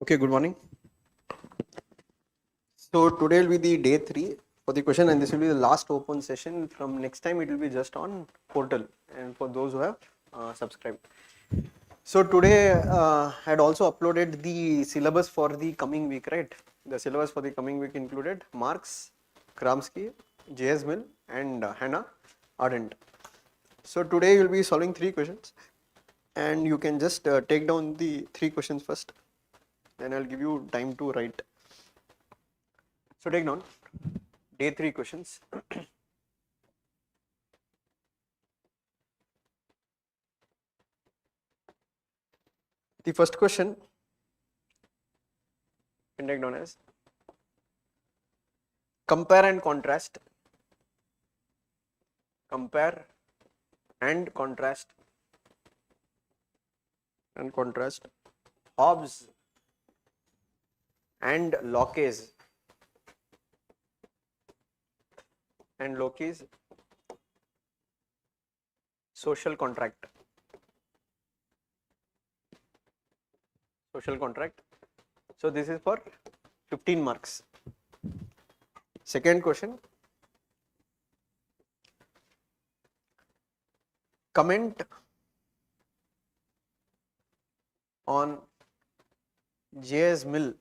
Okay, good morning. So today will be the day 3 for the question, and this will be the last open session. From next time it will be just on portal and for those who have subscribed. So today I had also uploaded the syllabus for the coming week, right? The syllabus for the coming week included Marx, Gramsci, J.S. Mill and Hannah Arendt. So today you will be solving 3 questions, and you can just take down the 3 questions first, then I'll give you time to write. So take down day 3 questions. The first question can take down as compare and contrast. Compare and contrast Hobbes and Locke's social contract. So this is for 15 marks. Second question, comment on J.S. Mill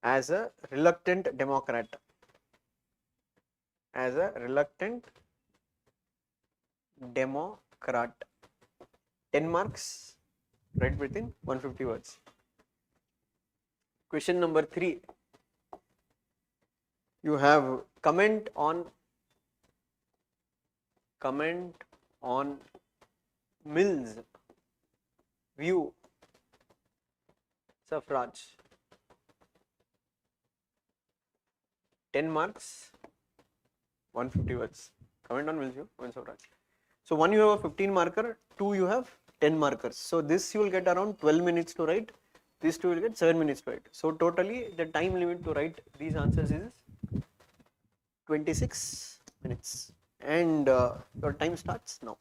as a reluctant Democrat. 10 marks, write within 150 words. Question number 3, you have comment on Mill's view suffrage. 10 marks, 150 words. Comment on Mill's view on suffrage. So one you have a 15 marker, 2 you have 10 markers. So this you will get around 12 minutes to write. These 2 will get 7 minutes to write. So totally the time limit to write these answers is 26 minutes. And your time starts now.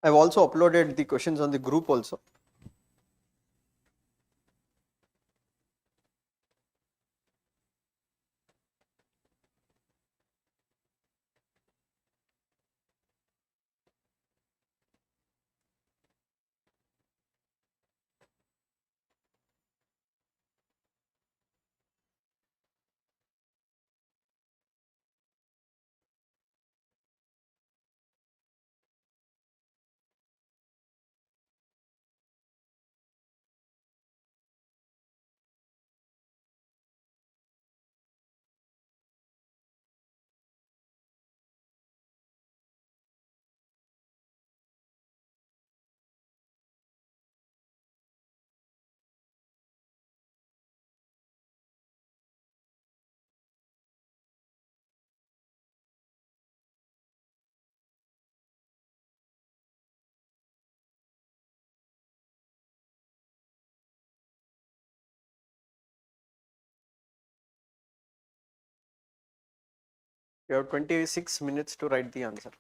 I've also uploaded the questions on the group also. You have 26 minutes to write the answer.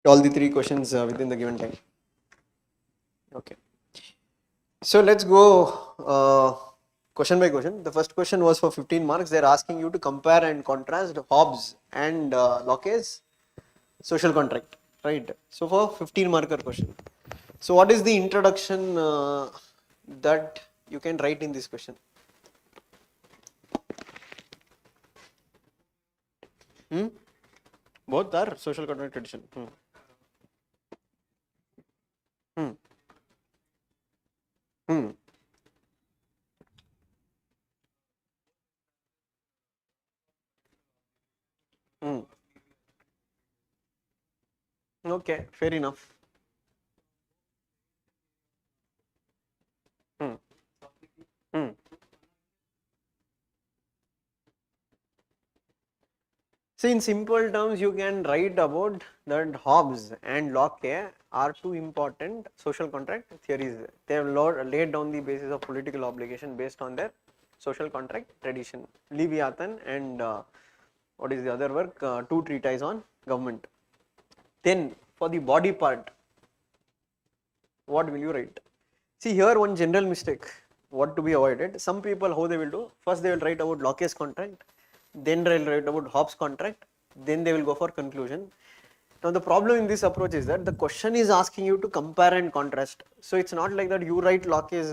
all the three questions within the given time. Okay. So let's go question by question. The first question was for 15 marks. They're asking you to compare and contrast Hobbes and Locke's social contract, right? So for 15 marker question. So what is the introduction that you can write in this question? Both are social contract tradition. Hmm. Hmm. Hmm. Okay, fair enough. Hmm. Hmm. So in simple terms, you can write about that Hobbes and Locke are two important social contract theories. They have laid down the basis of political obligation based on their social contract tradition. Leviathan and what is the other work? Two treatises on government. Then for the body part, what will you write? See here one general mistake, what to be avoided. Some people how they will do, first they will write about Locke's contract, then they will write about Hobbes contract, then they will go for conclusion. Now the problem in this approach is that the question is asking you to compare and contrast. So it's not like that you write Locke's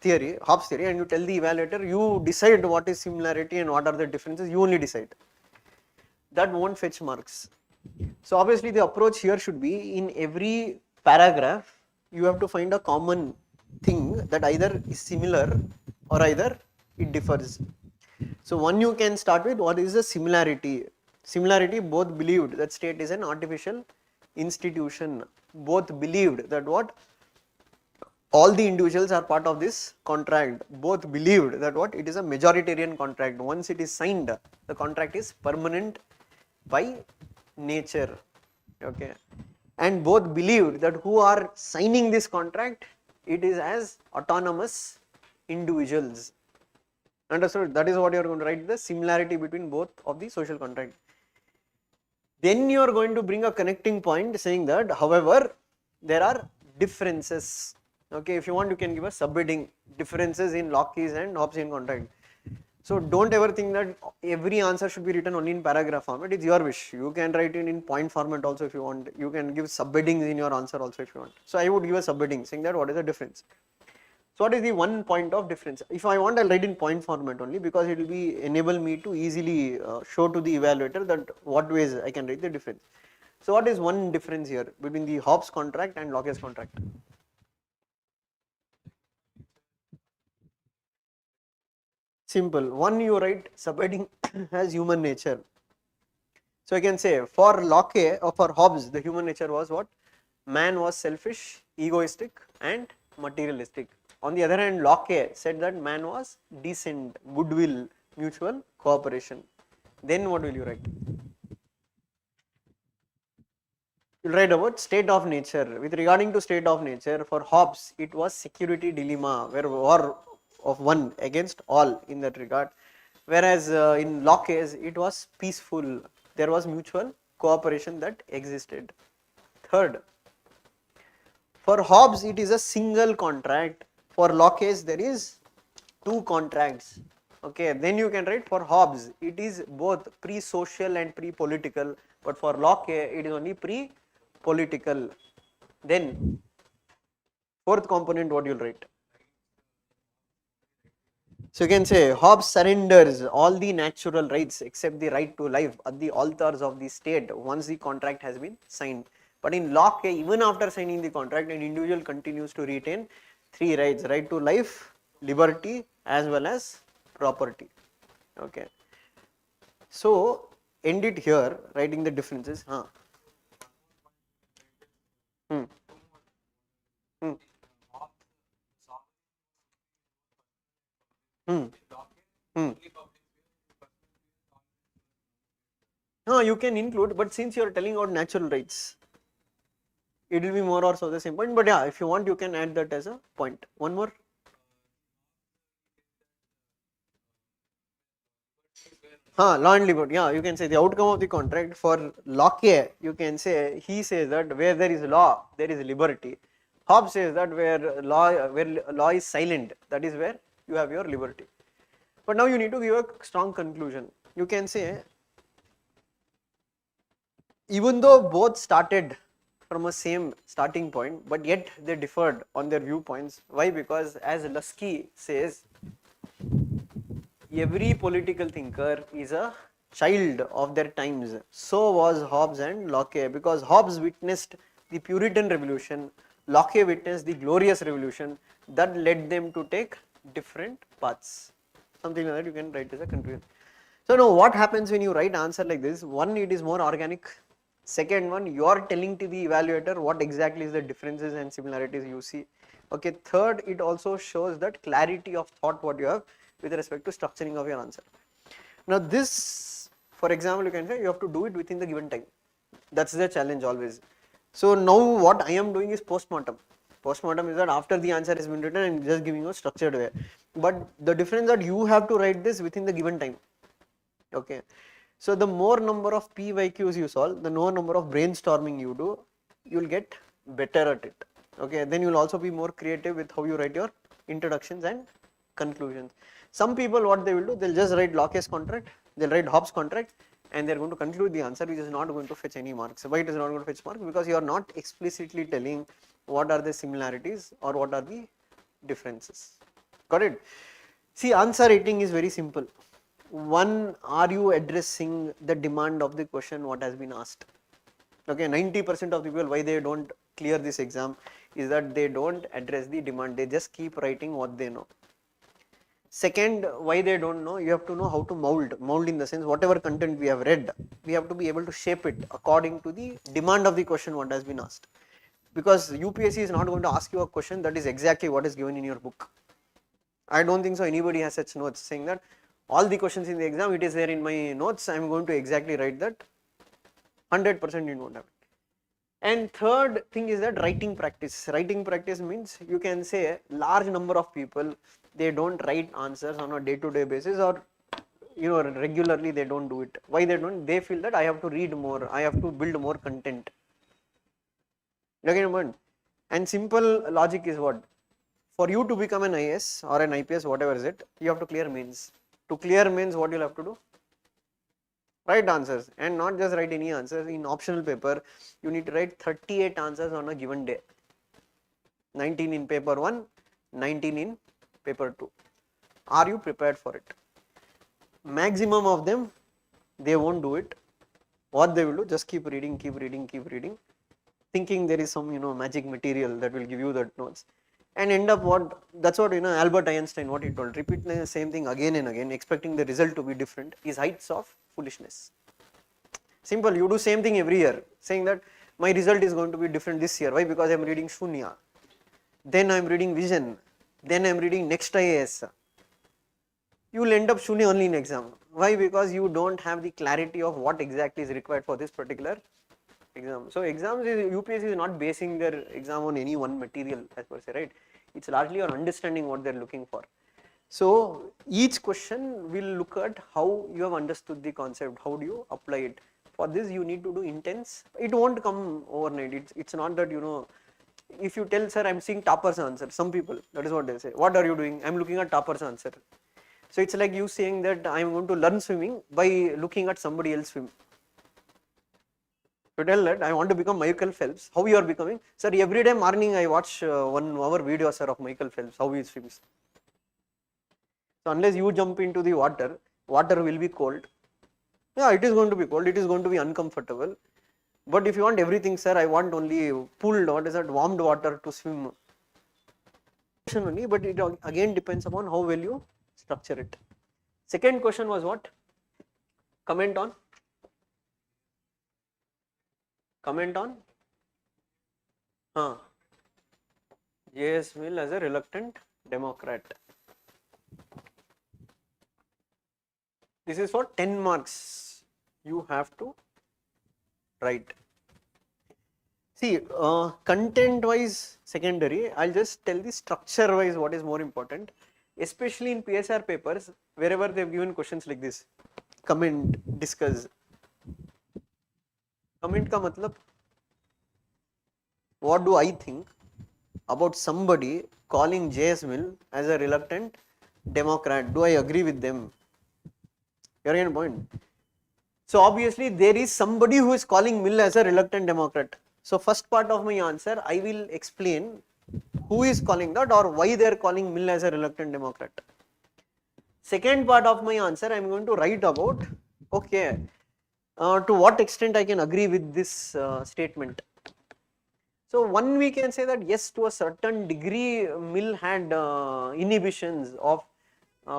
theory, Hobbes theory, and you tell the evaluator, you decide what is similarity and what are the differences, you only decide. That won't fetch marks. So obviously the approach here should be in every paragraph you have to find a common thing that either is similar or either it differs. So one you can start with, what is the similarity? Similarity, both believed that state is an artificial institution. Both believed that what? All the individuals are part of this contract. Both believed that what? It is a majoritarian contract. Once it is signed, the contract is permanent by nature. Okay. And both believed that who are signing this contract, it is as autonomous individuals. Understood? That is what you are going to write, the similarity between both of the social contract. Then you are going to bring a connecting point saying that, however, there are differences. Okay, if you want, you can give a subheading, differences in Locke's and Hobbesian contract. So don't ever think that every answer should be written only in paragraph format. It's your wish. You can write it in point format also if you want. You can give subheadings in your answer also if you want. So I would give a subheading saying that what is the difference. So what is the one point of difference? If I want, I'll write in point format only because it will be enable me to easily show to the evaluator that what ways I can write the difference. So what is one difference here between the Hobbes contract and Locke's contract? Simple. One you write subheading as human nature. So I can say for Locke or for Hobbes, the human nature was what? Man was selfish, egoistic and materialistic. On the other hand, Locke said that man was decent, goodwill, mutual cooperation. Then what will you write? You will write about state of nature. With regarding to state of nature, for Hobbes, it was security dilemma, where war of one against all in that regard. Whereas in Locke's, it was peaceful. There was mutual cooperation that existed. Third, for Hobbes, it is a single contract. For Locke's, there is two contracts. Okay, then you can write for Hobbes, it is both pre-social and pre-political, but for Locke, it is only pre-political. Then, fourth component, what you'll write? So you can say Hobbes surrenders all the natural rights except the right to life at the altars of the state once the contract has been signed. But in Locke, even after signing the contract, an individual continues to retain three rights: right to life, liberty, as well as property. Okay. So end it here, writing the differences. Hmm. Hmm. Hmm. Hmm. No, you can include, but since you are telling about natural rights, it will be more or so the same point. But yeah, if you want, you can add that as a point. One more. Law and liberty. Yeah, you can say the outcome of the contract. For Locke, you can say he says that where there is law, there is liberty. Hobbes says that where law is silent, that is where you have your liberty. But now you need to give a strong conclusion. You can say, even though both started from a same starting point, but yet they differed on their viewpoints. Why? Because as Lusky says, every political thinker is a child of their times. So was Hobbes and Locke, because Hobbes witnessed the Puritan Revolution, Locke witnessed the Glorious Revolution that led them to take different paths. Something like that you can write as a conclusion. So now what happens when you write answer like this? One, it is more organic. Second one, you are telling to the evaluator what exactly is the differences and similarities you see. Okay. Third, it also shows that clarity of thought what you have with respect to structuring of your answer. Now this, for example, you can say you have to do it within the given time. That's the challenge always. So now what I am doing is postmortem. Postmortem is that after the answer has been written and just giving you a structured way. But the difference that you have to write this within the given time. Okay. So the more number of PYQs you solve, the more number of brainstorming you do, you will get better at it. Okay. Then you will also be more creative with how you write your introductions and conclusions. Some people, what they will do, they'll just write Locke's contract, they'll write Hobbes' contract, and they're going to conclude the answer, which is not going to fetch any marks. Why it is not going to fetch marks? Because you are not explicitly telling what are the similarities or what are the differences. Got it? See, answer writing is very simple. One, are you addressing the demand of the question what has been asked? Okay, 90% of people, why they don't clear this exam is that they don't address the demand, they just keep writing what they know. Second, why they don't know, you have to know how to mold in the sense whatever content we have read, we have to be able to shape it according to the demand of the question what has been asked. Because UPSC is not going to ask you a question that is exactly what is given in your book. I don't think so anybody has such notes saying that all the questions in the exam, it is there in my notes, I am going to exactly write that. 100% you won't have it. And third thing is that writing practice. Writing practice means you can say large number of people, they don't write answers on a day-to-day basis, or regularly they don't do it. Why they don't? They feel that I have to read more, I have to build more content. Again, and simple logic is what? For you to become an IAS or an IPS, whatever is it, you have to clear mains. To clear mains, what you'll have to do? Write answers, and not just write any answers. In optional paper, you need to write 38 answers on a given day. 19 in paper 1, 19 in paper 2. Are you prepared for it? Maximum of them, they won't do it. What they will do, just keep reading, thinking there is some magic material that will give you that notes, and end up what? That's what Albert Einstein, what he told, repeat the same thing again and again, expecting the result to be different, is heights of foolishness. Simple, you do same thing every year, saying that my result is going to be different this year. Why? Because I am reading Shunya, then I am reading Vision, then I am reading Next IAS. You will end up Shunya only in exam. Why? Because you don't have the clarity of what exactly is required for this particular exam. So exams UPSC is not basing their exam on any one material as per se, right? It's largely on understanding what they're looking for. So each question will look at how you have understood the concept, how do you apply it. For this you need to do intense. It won't come overnight. It's not that if you tell, sir, I'm seeing topper's answer, some people, that is what they say. What are you doing? I'm looking at topper's answer. So it's like you saying that I'm going to learn swimming by looking at somebody else swim. To tell that I want to become Michael Phelps, how you are becoming? Sir, every day morning I watch 1 hour video, sir, of Michael Phelps, how he swims. So unless you jump into the water, water will be cold. Yeah, it is going to be cold, it is going to be uncomfortable. But if you want everything, sir, I want only pooled, what is that, warmed water to swim. Only, but it again depends upon how well you structure it. Second question was what? Comment on? J.S. Mill as a reluctant Democrat. This is for 10 marks. You have to write. See, content wise secondary, I'll just tell the structure wise what is more important, especially in PSIR papers, wherever they've given questions like this. comment, discuss. Comment का मतलब, what do I think about somebody calling J.S. Mill as a reluctant Democrat? Do I agree with them? You're getting the point. So obviously there is somebody who is calling Mill as a reluctant Democrat. So first part of my answer, I will explain who is calling that or why they are calling Mill as a reluctant Democrat. Second part of my answer, I am going to write about, okay, to what extent I can agree with this statement. So one we can say that yes, to a certain degree, Mill had inhibitions of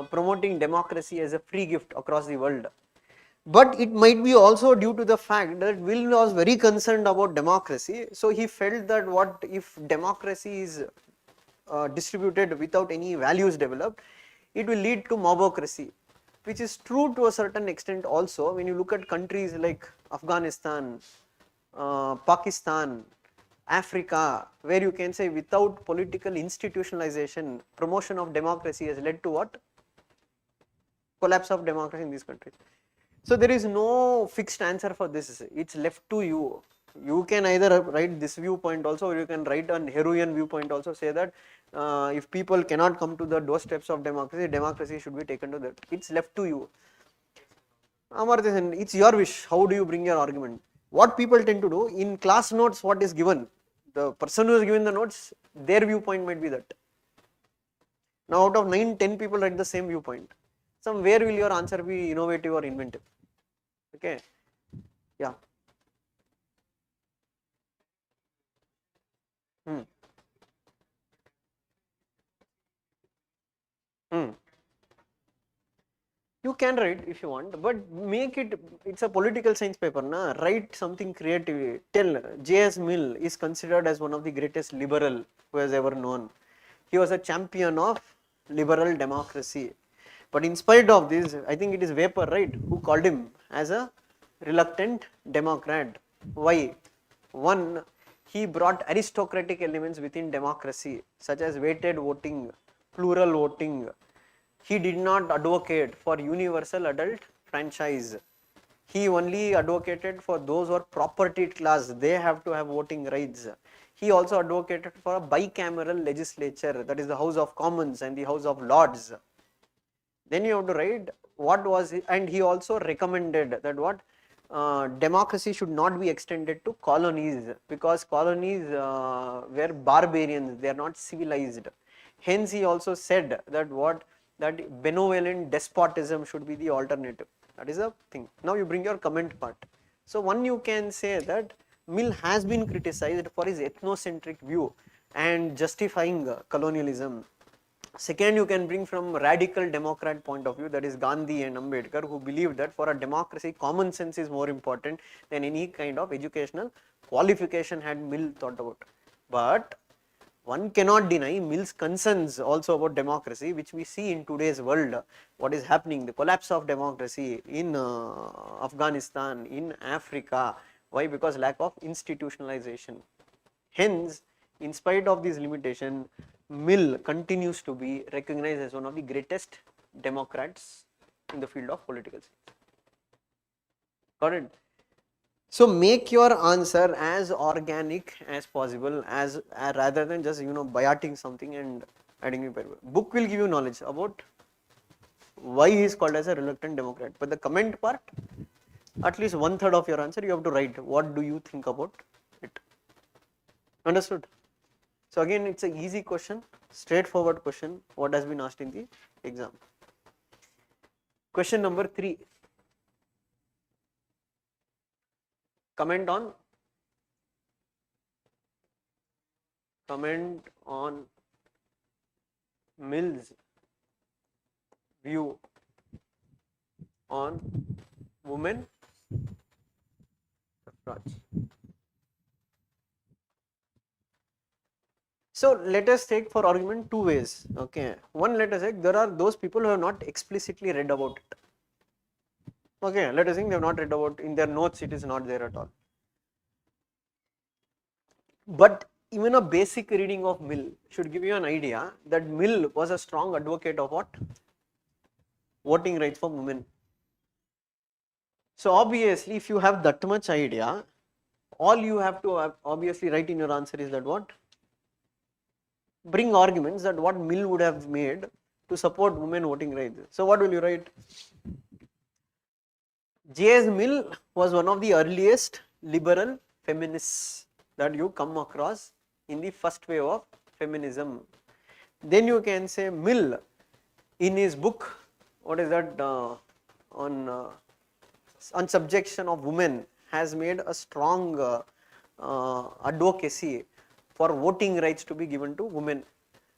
promoting democracy as a free gift across the world. But it might be also due to the fact that Mill was very concerned about democracy. So he felt that what if democracy is distributed without any values developed, it will lead to mobocracy, which is true to a certain extent also when you look at countries like Afghanistan, Pakistan, Africa, where you can say without political institutionalization, promotion of democracy has led to what? Collapse of democracy in these countries. So there is no fixed answer for this, it's left to you. You can either write this viewpoint also, or you can write an Heroian viewpoint also, say that if people cannot come to the doorsteps of democracy, democracy should be taken to that. It's left to you. Amartya, it's your wish. How do you bring your argument? What people tend to do in class notes, what is given, the person who is given the notes, their viewpoint might be that. Now out of 9, 10 people write the same viewpoint. Somewhere will your answer be innovative or inventive? Okay, yeah. Hmm. Hmm. You can write if you want, but make it, it's a political science paper, na? Write something creative. Tell J.S. Mill is considered as one of the greatest liberal who has ever known. He was a champion of liberal democracy. But in spite of this, I think it is Vapor, right, who called him as a reluctant Democrat. Why? One, he brought aristocratic elements within democracy, such as weighted voting, plural voting. He did not advocate for universal adult franchise. He only advocated for those who are property class, they have to have voting rights. He also advocated for a bicameral legislature, that is the House of Commons and the House of Lords. Then you have to write what was it, and he also recommended that what democracy should not be extended to colonies, because colonies were barbarians, they are not civilized. Hence he also said that what, that benevolent despotism should be the alternative. That is a thing. Now you bring your comment part. So one, you can say that Mill has been criticized for his ethnocentric view and justifying colonialism. Second, you can bring from radical democrat point of view, that is Gandhi and Ambedkar, who believed that for a democracy, common sense is more important than any kind of educational qualification had Mill thought about. But one cannot deny Mill's concerns also about democracy, which we see in today's world, what is happening, the collapse of democracy in Afghanistan, in Africa. Why? Because lack of institutionalization. Hence, in spite of this limitation, Mill continues to be recognized as one of the greatest democrats in the field of political science. Got it? So make your answer as organic as possible, as rather than just biating something and adding it. Book will give you knowledge about why he is called as a reluctant Democrat, but the comment part, at least 1/3 of your answer you have to write. What do you think about it? Understood? So again, it's an easy question, straightforward question, what has been asked in the exam. Question number 3. Comment on Mill's view on women suffrage. So let us take for argument 2 ways. Okay, one, let us say there are those people who have not explicitly read about it. Okay, let us think they have not read about, in their notes it is not there at all. But even a basic reading of Mill should give you an idea that Mill was a strong advocate of what? Voting rights for women. So obviously if you have that much idea, all you have to obviously write in your answer is that what? Bring arguments that what Mill would have made to support women voting rights. So what will you write? J.S. Mill was one of the earliest liberal feminists that you come across in the first wave of feminism. Then you can say Mill in his book, what is that, on subjection of women, has made a strong advocacy for voting rights to be given to women.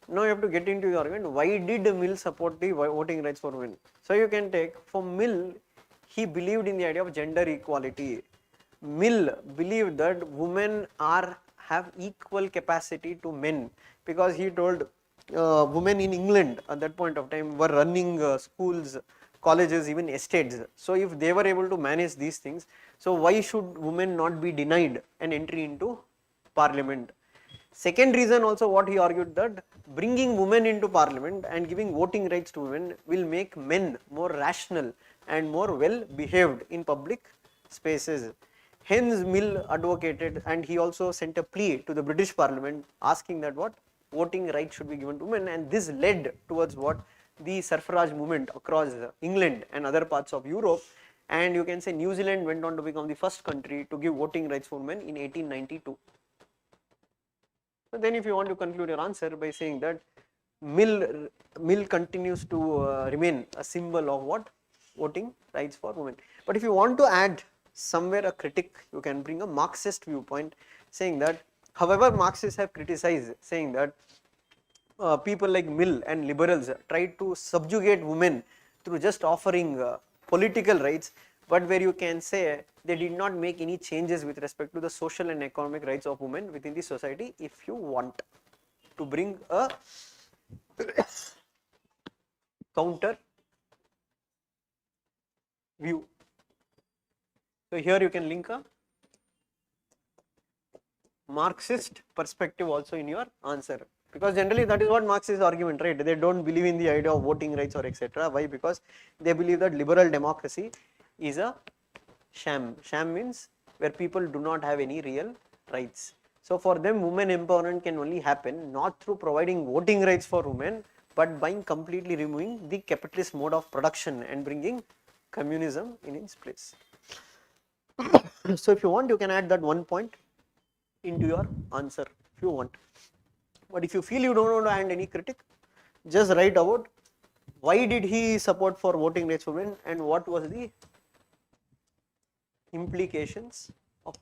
Now you have to get into the argument, why did Mill support the voting rights for women? So you can take, for Mill, he believed in the idea of gender equality. Mill believed that women have equal capacity to men, because he told women in England at that point of time were running schools, colleges, even estates. So if they were able to manage these things, so why should women not be denied an entry into parliament? Second reason also, what he argued, that bringing women into parliament and giving voting rights to women will make men more rational and more well behaved in public spaces. Hence Mill advocated, and he also sent a plea to the British Parliament asking that what voting rights should be given to women, and this led towards what the suffrage movement across England and other parts of Europe, and you can say New Zealand went on to become the first country to give voting rights for women in 1892. So then if you want to conclude your answer by saying that Mill continues to remain a symbol of what? Voting rights for women. But if you want to add somewhere a critic, you can bring a Marxist viewpoint, saying that, however, Marxists have criticized, saying that people like Mill and liberals tried to subjugate women through just offering political rights, but where you can say they did not make any changes with respect to the social and economic rights of women within the society. If you want to bring a counter view, so here you can link a Marxist perspective also in your answer, because generally that is what Marxist argument, right? They don't believe in the idea of voting rights or etc. Why? Because they believe that liberal democracy is a sham. Sham means where people do not have any real rights. So for them, women empowerment can only happen not through providing voting rights for women, but by completely removing the capitalist mode of production and bringing communism in its place. So if you want, you can add that one point into your answer if you want. But if you feel you don't want to add any critic, just write about why did he support for voting rights for women and what was the implications of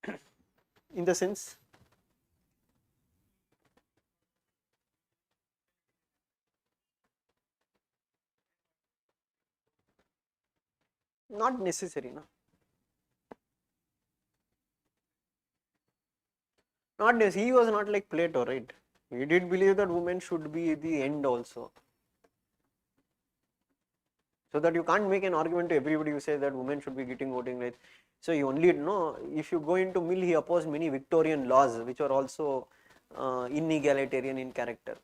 it. In the sense, not necessary, no? Not necessary. He was not like Plato, right? He did believe that women should be the end also. So that you can't make an argument to everybody who says that women should be getting voting rights. So you only know, if you go into Mill, he opposed many Victorian laws which are also inegalitarian in character.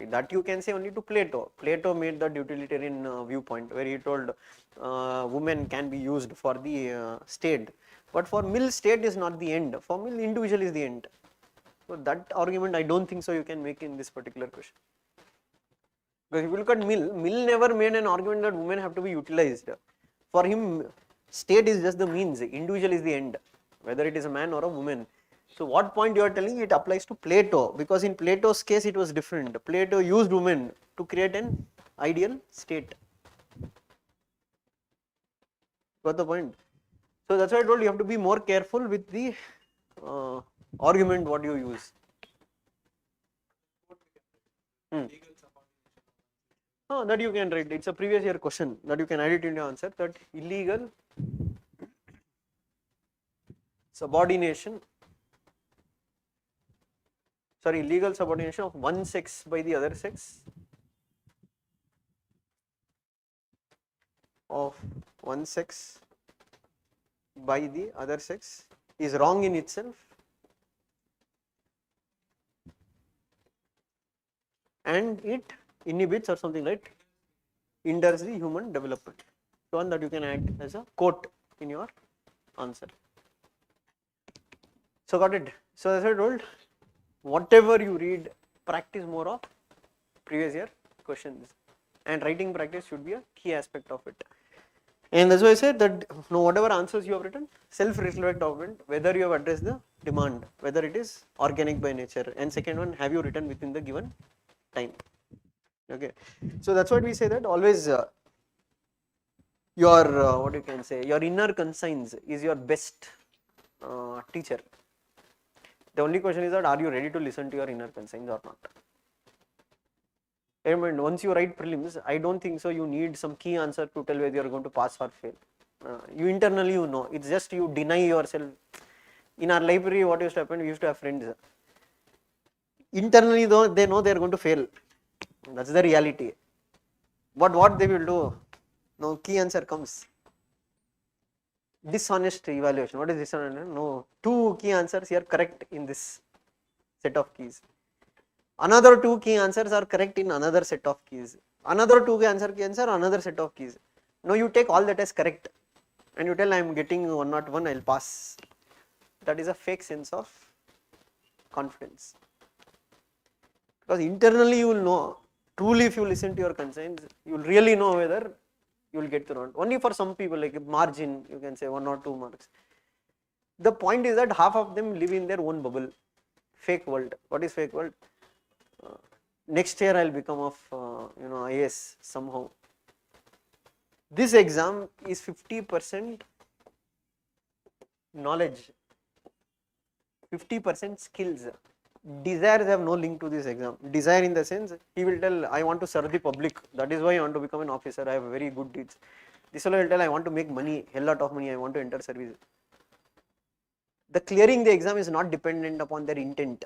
That you can say only to Plato. Plato made that utilitarian viewpoint where he told women can be used for the state. But for Mill, state is not the end. For Mill, individual is the end. So that argument I don't think so you can make in this particular question. Because if you look at Mill, Mill never made an argument that women have to be utilized. For him, state is just the means, individual is the end, whether it is a man or a woman. So what point you are telling, it applies to Plato, because in Plato's case it was different. Plato used women to create an ideal state. Got the point? So that's why I told you have to be more careful with the argument what you use. Oh, that you can write. It's a previous year question that you can add it in your answer, that illegal subordination, legal subordination of one sex by the other sex, of one sex by the other sex is wrong in itself and it inhibits or something, right? hinders the human development. So one that you can add as a quote in your answer. So got it. So as I told, whatever you read, practice more of previous year questions, and writing practice should be a key aspect of it. And that's why I said that whatever answers you have written, self-reflect of it, whether you have addressed the demand, whether it is organic by nature, and second one, have you written within the given time. Okay, so that's what we say, that always your what you can say, your inner conscience is your best teacher. The only question is that are you ready to listen to your inner conscience or not? And once you write prelims, I don't think so you need some key answer to tell whether you are going to pass or fail. You internally you know, it's just you deny yourself. In our library, what used to happen, we used to have friends. Internally though, they know they are going to fail. That's the reality. But what they will do, no key answer comes. Dishonest evaluation. What is dishonest? No, 2 key answers here correct in this set of keys. Another 2 key answers are correct in another set of keys. Another 2 key answer, another set of keys. No, you take all that as correct and you tell I am getting 101, I will pass. That is a fake sense of confidence. Because internally you will know, truly if you listen to your conscience, you will really know whether you will get through. Only for some people, like margin, you can say 1 or 2 marks. The point is that half of them live in their own bubble, fake world. What is fake world? Next year I will become of IAS somehow. This exam is 50% knowledge, 50% skills. Desires have no link to this exam. Desire in the sense, he will tell, I want to serve the public, that is why I want to become an officer, I have very good deeds. This fellow will tell, I want to make money, hell lot of money, I want to enter service. The clearing the exam is not dependent upon their intent.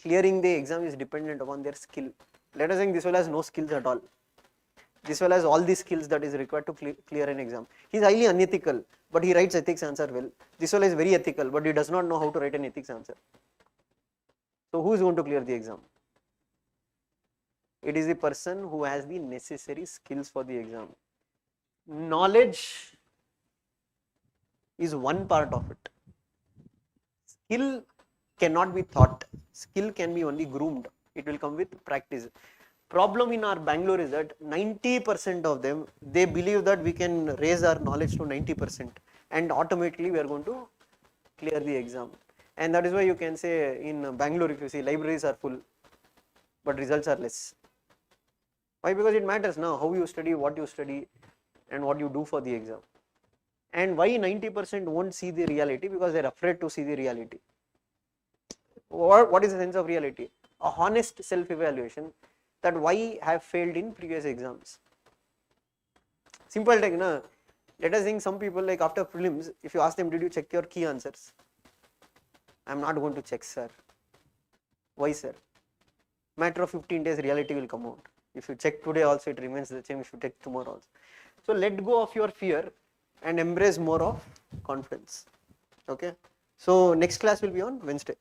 Clearing the exam is dependent upon their skill. Let us say this fellow has no skills at all. This fellow has all the skills that is required to clear an exam. He is highly unethical, but he writes ethics answer well. This fellow is very ethical, but he does not know how to write an ethics answer. So who is going to clear the exam? It is the person who has the necessary skills for the exam. Knowledge is one part of it. Skill cannot be taught. Skill can be only groomed. It will come with practice. Problem in our Bangalore is that 90% of them, they believe that we can raise our knowledge to 90% and automatically we are going to clear the exam. And that is why you can say in Bangalore, if you see, libraries are full, but results are less. Why? Because it matters now how you study, what you study, and what you do for the exam. And why 90% won't see the reality? Because they are afraid to see the reality. What is the sense of reality? A honest self-evaluation, that why I have failed in previous exams. Simple thing, na? Let us think some people, like after prelims, if you ask them, did you check your key answers? I am not going to check, sir. Why, sir? Matter of 15 days, reality will come out. If you check today also, it remains the same. If you check tomorrow also. So let go of your fear and embrace more of confidence. Okay. So next class will be on Wednesday.